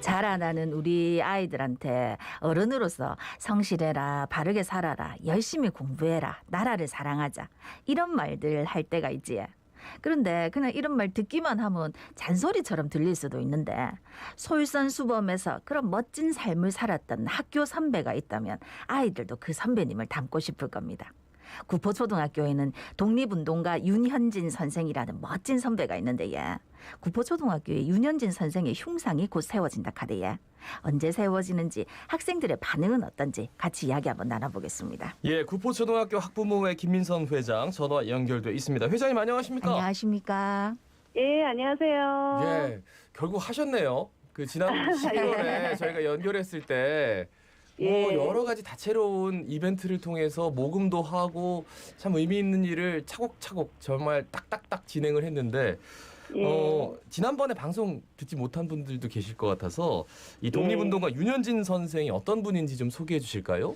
자라나는 우리 아이들한테 어른으로서 성실해라, 바르게 살아라, 열심히 공부해라, 나라를 사랑하자 이런 말들 할 때가 있지. 그런데 그냥 이런 말 듣기만 하면 잔소리처럼 들릴 수도 있는데 솔선수범해서 그런 멋진 삶을 살았던 학교 선배가 있다면 아이들도 그 선배님을 닮고 싶을 겁니다. 구포초등학교에는 독립운동가 윤현진 선생이라는 멋진 선배가 있는데 구포초등학교에 윤현진 선생의 흉상이 곧 세워진다 카대에 언제 세워지는지 학생들의 반응은 어떤지 같이 이야기 한번 나눠보겠습니다. 예, 구포초등학교 학부모회 김민선 회장 전화 연결돼 있습니다. 회장님 안녕하십니까? 안녕하십니까? 예, 안녕하세요. 예, 결국 하셨네요. 그 지난 12월에 저희가 연결했을 때 예. 여러 가지 다채로운 이벤트를 통해서 모금도 하고 참 의미 있는 일을 차곡차곡 정말 딱딱딱 진행을 했는데 지난번에 방송 듣지 못한 분들도 계실 것 같아서 이 독립운동가 윤현진 선생이 어떤 분인지 좀 소개해 주실까요?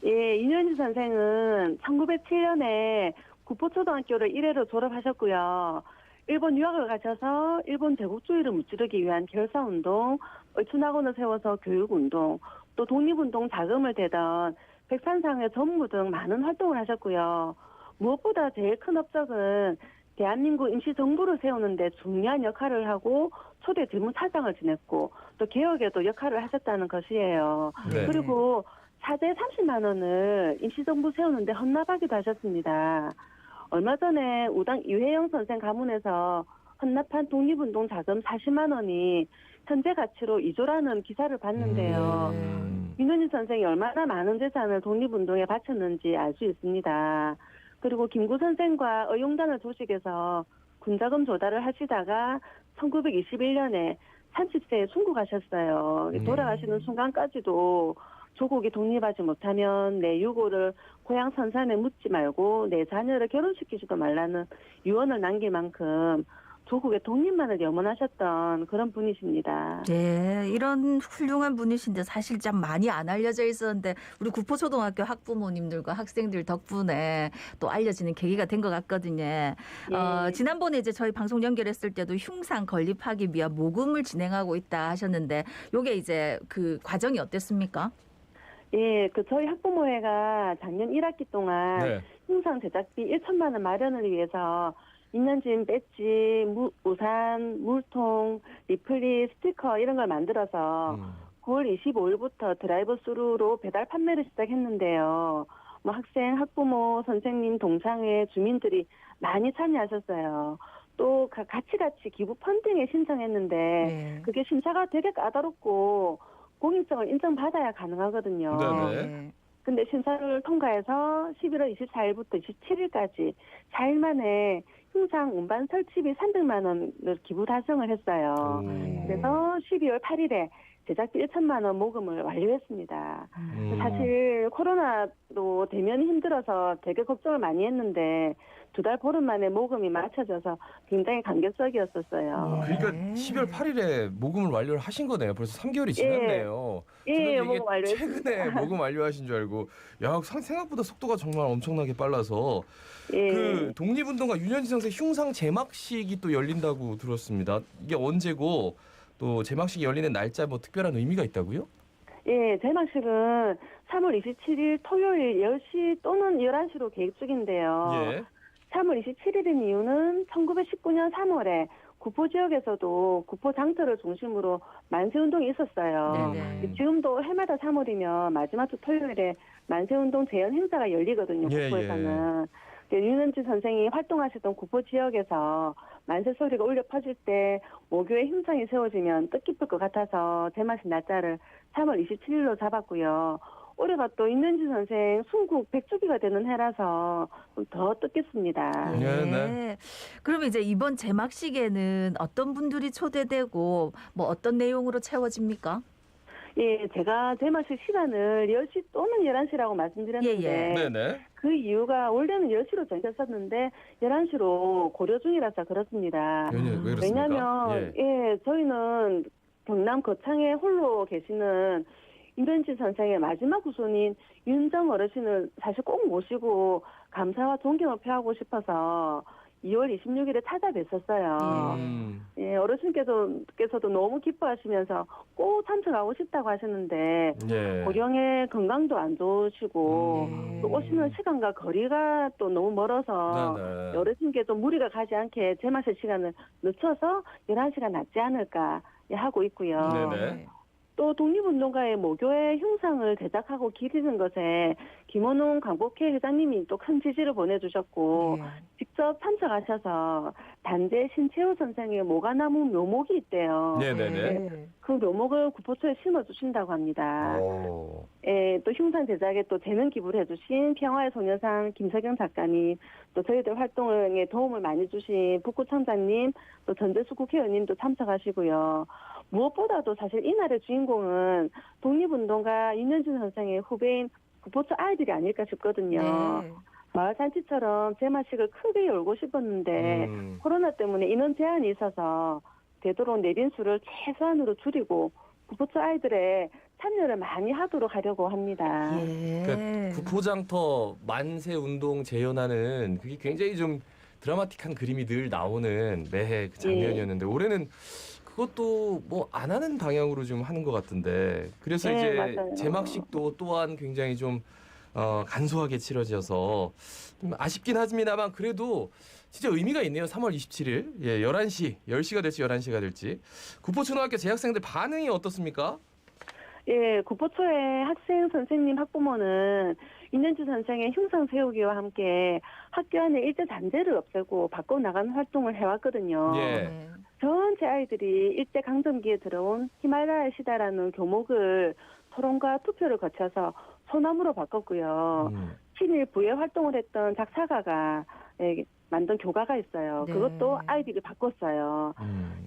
예, 윤현진 선생은 1907년에 구포초등학교를 1회로 졸업하셨고요. 일본 유학을 가셔서 일본 제국주의를 무찌르기 위한 결사운동, 의춘학원을 세워서 교육운동, 또 독립운동 자금을 대던 백산상회 전무 등 많은 활동을 하셨고요. 무엇보다 제일 큰 업적은 대한민국 임시정부를 세우는 데 중요한 역할을 하고 초대 재무차장을 지냈고 또 개혁에도 역할을 하셨다는 것이에요. 네. 그리고 사제 30만 원을 임시정부 세우는 데 헌납하기도 하셨습니다. 얼마 전에 우당 이회영 선생 가문에서 헌납한 독립운동 자금 40만 원이 현재 가치로 2조라는 기사를 봤는데요. 윤현진 선생이 얼마나 많은 재산을 독립운동에 바쳤는지 알 수 있습니다. 그리고 김구 선생과 의용단을 조직해서 군자금 조달을 하시다가 1921년에 30세에 순국하셨어요. 돌아가시는 순간까지도 조국이 독립하지 못하면 내 유고를 고향 선산에 묻지 말고 내 자녀를 결혼시키지도 말라는 유언을 남길 만큼 조국의 독립만을 염원하셨던 그런 분이십니다. 네, 이런 훌륭한 분이신데 사실 참 많이 안 알려져 있었는데 우리 구포초등학교 학부모님들과 학생들 덕분에 또 알려지는 계기가 된 것 같거든요. 예. 지난번에 이제 저희 방송 연결했을 때도 흉상 건립하기 위한 모금을 진행하고 있다 하셨는데 요게 이제 그 과정이 어땠습니까? 예, 저희 학부모회가 작년 1학기 동안 네. 흉상 제작비 1천만 원 마련을 위해서 윤현진 배지, 우산, 물통, 리플릿, 스티커 이런 걸 만들어서 9월 25일부터 드라이브 스루로 배달 판매를 시작했는데요. 학생, 학부모, 선생님, 동창회, 주민들이 많이 참여하셨어요. 또 같이 기부 펀딩에 신청했는데 그게 심사가 되게 까다롭고 공인성을 인정받아야 가능하거든요. 네네. 근데 심사를 통과해서 11월 24일부터 27일까지 4일 만에 흉상 운반 설치비 300만 원을 기부 달성을 했어요. 그래서 12월 8일에 제작비 1천만 원 모금을 완료했습니다. 사실 코로나로 대면이 힘들어서 되게 걱정을 많이 했는데 2달 보름 만에 모금이 맞춰져서 굉장히 감격적이었었어요. 그러니까 12월 8일에 모금을 완료를 하신 거네요. 벌써 3개월이 지났네요. 예, 저는 이게 모금 완료했습니다. 최근에 모금 완료하신 줄 알고 생각보다 속도가 정말 엄청나게 빨라서 예. 그 독립운동가 윤현진 선생 흉상 제막식이 또 열린다고 들었습니다. 이게 언제고 또 제막식이 열리는 날짜 특별한 의미가 있다고요? 예, 제막식은 3월 27일 토요일 10시 또는 11시로 계획 중인데요. 예. 3월 27일인 이유는 1919년 3월에 구포 지역에서도 구포 장터를 중심으로 만세운동이 있었어요. 네네. 지금도 해마다 3월이면 마지막 주 토요일에 만세운동 재현 행사가 열리거든요. 예, 구포에서는. 윤현진 선생이 활동하셨던 구포 지역에서 만세 소리가 울려 퍼질 때 모교의 흉상이 세워지면 뜻깊을 것 같아서 제막식 날짜를 3월 27일로 잡았고요. 올해가 또 윤현진 선생 순국 100주기가 되는 해라서 좀 더 뜻깊습니다. 네. 그럼 이제 이번 제막식에는 어떤 분들이 초대되고 어떤 내용으로 채워집니까? 예, 제가 제막식 시간을 10시 또는 11시라고 말씀드렸는데 네네. 그 이유가 원래는 10시로 정했었는데 11시로 고려 중이라서 그렇습니다. 왜 그렇습니까? 왜냐하면 저희는 경남 거창에 홀로 계시는 윤현진 선생의 마지막 후손인 윤정 어르신을 사실 꼭 모시고 감사와 존경을 표하고 싶어서 2월 26일에 찾아뵀었어요. 예, 어르신께서도 너무 기뻐하시면서 꼭 참석하고 싶다고 하셨는데 예. 고령의 건강도 안 좋으시고 또 오시는 시간과 거리가 또 너무 멀어서 네네. 어르신께도 무리가 가지 않게 제맛의 시간을 늦춰서 11시가 낫지 않을까 하고 있고요. 네네. 또 독립운동가의 모교의 흉상을 제작하고 기리는 것에 김원웅 광복회 회장님이 또 큰 지지를 보내주셨고 예. 직접 참석하셔서 단재 신채호 선생의 모가나무 묘목이 있대요. 네네네. 그 묘목을 구포초에 심어주신다고 합니다. 오. 예, 또 흉상 제작에 또 재능 기부를 해주신 평화의 소녀상 김석영 작가님, 또 저희들 활동에 도움을 많이 주신 북구청장님, 또 전재수 국회의원님도 참석하시고요. 무엇보다도 사실 이날의 주인공은 독립운동가 윤현진 선생의 후배인 구포초 아이들이 아닐까 싶거든요. 네. 마을 잔치처럼 제마식을 크게 열고 싶었는데 코로나 때문에 인원 제한이 있어서 되도록 내린 수를 최소한으로 줄이고 구포초 아이들의 참여를 많이 하도록 하려고 합니다. 예. 그러니까 구포장터 만세 운동 재현하는 그게 굉장히 좀 드라마틱한 그림이 늘 나오는 매해 그 장면이었는데 올해는 그것도 뭐 안 하는 방향으로 좀 하는 것 같은데 그래서 네, 이제 맞아요. 제막식도 또한 굉장히 좀 간소하게 치러져서 좀 아쉽긴 하지만 그래도 진짜 의미가 있네요. 3월 27일 예 11시 10시가 될지 11시가 될지 구포초등학교 재학생들 반응이 어떻습니까? 예, 구포초의 학생, 선생님, 학부모는 윤현주 선생의 흉상 세우기와 함께 학교 안에 일제 잔재를 없애고 바꿔 나가는 활동을 해왔거든요. 예. 네. 전체 아이들이 일제 강점기에 들어온 히말라야 시다라는 교목을 토론과 투표를 거쳐서 소나무로 바꿨고요. 친일 부의 활동을 했던 작사가가 만든 교가가 있어요. 네. 그것도 아이들이 바꿨어요.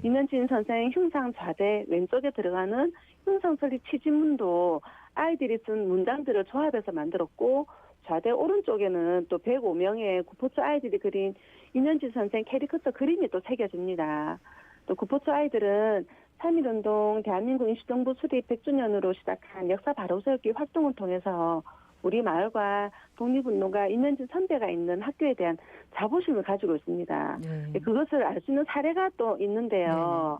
윤현진 선생 흉상 좌대 왼쪽에 들어가는 흉상 설립 취지문도 아이들이 쓴 문장들을 조합해서 만들었고 좌대 오른쪽에는 또 105명의 구포초 아이들이 그린 윤현진 선생 캐리커처 그림이 또 새겨집니다. 또 구포초 아이들은 3.1운동 대한민국 임시정부 수립 100주년으로 시작한 역사 바로 세우기 활동을 통해서 우리 마을과 독립운동가 윤현진 선배가 있는 학교에 대한 자부심을 가지고 있습니다. 네. 그것을 알 수 있는 사례가 또 있는데요.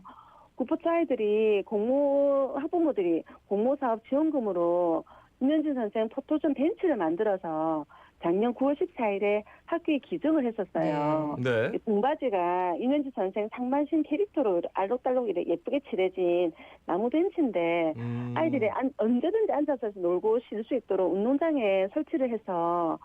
구포초 아이들이 학부모들이 공모사업 지원금으로 윤현진 선생 포토존 벤치를 만들어서 작년 9월 14일에 학교에 기증을 했었어요. 네. 등받이가 윤현진 선생 상반신 캐릭터로 알록달록 이렇게 예쁘게 칠해진 나무 벤치인데 아이들이 언제든지 앉아서 놀고 쉴 수 있도록 운동장에 설치를 해서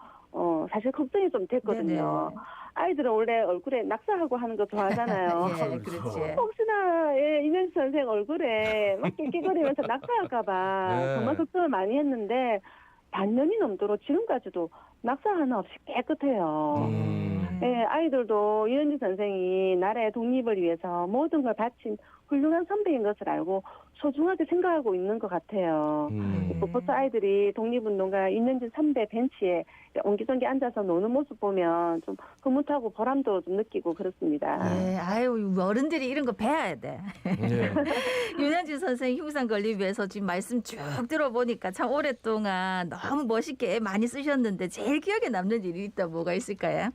사실 걱정이 좀 됐거든요. 네네. 아이들은 원래 얼굴에 낙서하고 하는 거 좋아하잖아요. 예, 그렇지. 혹시나 윤현진 선생 얼굴에 막 낄낄거리면서 낙서할까봐 네. 정말 걱정을 많이 했는데 반년이 넘도록 지금까지도 낙서 하나 없이 깨끗해요. 예, 아이들도 윤현진 선생이 나라의 독립을 위해서 모든 걸 바친 훌륭한 선배인 것을 알고 소중하게 생각하고 있는 것 같아요. 구포초 아이들이 독립운동가 윤현진 선배 벤치에 옹기종기 앉아서 노는 모습 보면 좀 흐뭇하고 보람도 좀 느끼고 그렇습니다. 예, 아유 어른들이 이런 거 배워야 돼. 예. 윤현진 선생 흉상 건립위해서 지금 말씀 쭉 들어보니까 참 오랫동안 너무 멋있게 많이 쓰셨는데 제일 기억에 남는 일이 있다 뭐가 있을까요?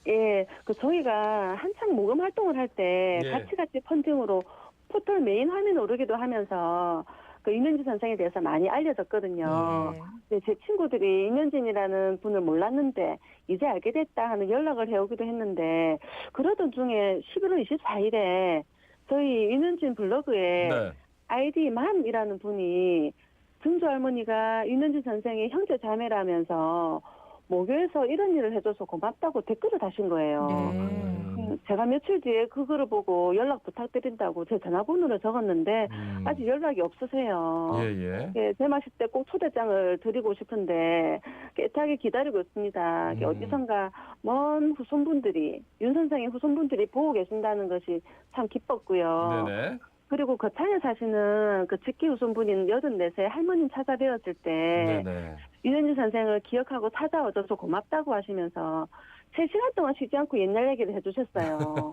예, 저희가 한창 모금 활동을 할 때 예. 같이 펀딩으로 포털 메인 화면 오르기도 하면서 윤현진 선생에 대해서 많이 알려졌거든요. 근데 제 친구들이 윤현진이라는 분을 몰랐는데 이제 알게 됐다 하는 연락을 해오기도 했는데 그러던 중에 11월 24일에 저희 윤현진 블로그에 네. 아이디 맘이라는 분이 증조 할머니가 윤현진 선생의 형제 자매라면서 모교에서 이런 일을 해줘서 고맙다고 댓글을 다신 거예요. 제가 며칠 뒤에 그거를 보고 연락 부탁드린다고 제 전화번호를 적었는데 아직 연락이 없으세요. 예. 예, 제마식 때 꼭 초대장을 드리고 싶은데 깨끗하게 기다리고 있습니다. 어디선가 먼 후손분들이 윤 선생의 후손분들이 보고 계신다는 것이 참 기뻤고요. 네네. 그리고 거창에 사시는 그 직계 후손분인 84세 할머님 찾아뵈었을 때 네네. 윤현진 선생을 기억하고 찾아와줘서 고맙다고 하시면서 3시간 동안 쉬지 않고 옛날 얘기를 해주셨어요.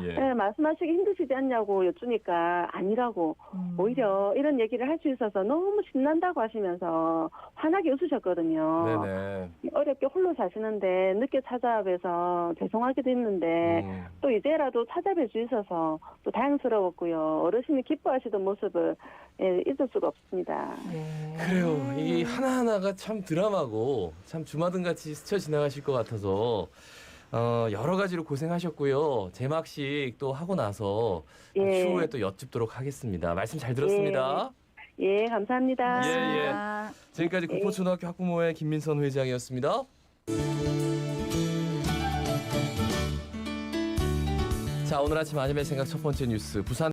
예. 네, 말씀하시기 힘드시지 않냐고 여쭈니까 아니라고 오히려 이런 얘기를 할 수 있어서 너무 신난다고 하시면서 환하게 웃으셨거든요. 네네. 어렵게 홀로 사시는데 늦게 찾아뵈서 죄송하기도 했는데 또 이제라도 찾아뵐 수 있어서 또 다행스러웠고요. 어르신이 기뻐하시던 모습을 잊을 수가 없습니다. 그래요. 이 하나하나가 참 드라마고 참 주마등같이 스쳐 지나가실 것 같아서 여러 가지로 고생하셨고요. 제막식 또 하고 나서 예. 추후에 또 여쭙도록 하겠습니다. 말씀 잘 들었습니다. 예, 감사합니다. 예. 지금까지 구포초등학교 학부모회 김민선 회장이었습니다. 자, 오늘 아침 아침의 생각 첫 번째 뉴스 부산